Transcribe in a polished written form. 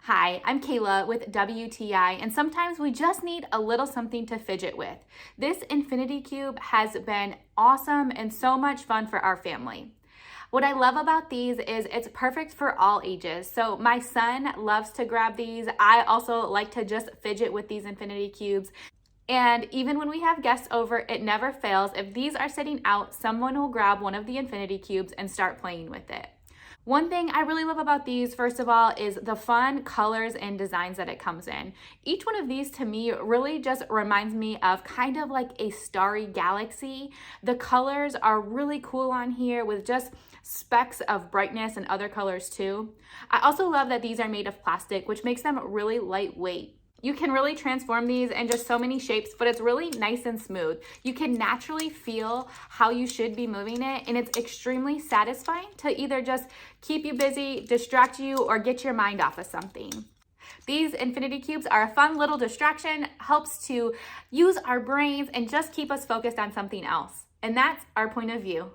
Hi, I'm Kayla with WTI, and sometimes we just need a little something to fidget with. This infinity cube has been awesome and so much fun for our family. What I love about these is it's perfect for all ages. So my son loves to grab these. I also like to just fidget with these infinity cubes. And even when we have guests over, it never fails. If these are sitting out, someone will grab one of the infinity cubes and start playing with it. One thing I really love about these, first of all, is the fun colors and designs that it comes in. Each one of these to me really just reminds me of kind of like a starry galaxy. The colors are really cool on here with just specks of brightness and other colors too. I also love that these are made of plastic, which makes them really lightweight. You can really transform these in just so many shapes, but it's really nice and smooth. You can naturally feel how you should be moving it, and it's extremely satisfying to either just keep you busy, distract you, or get your mind off of something. These infinity cubes are a fun little distraction, helps to use our brains and just keep us focused on something else. And that's our point of view.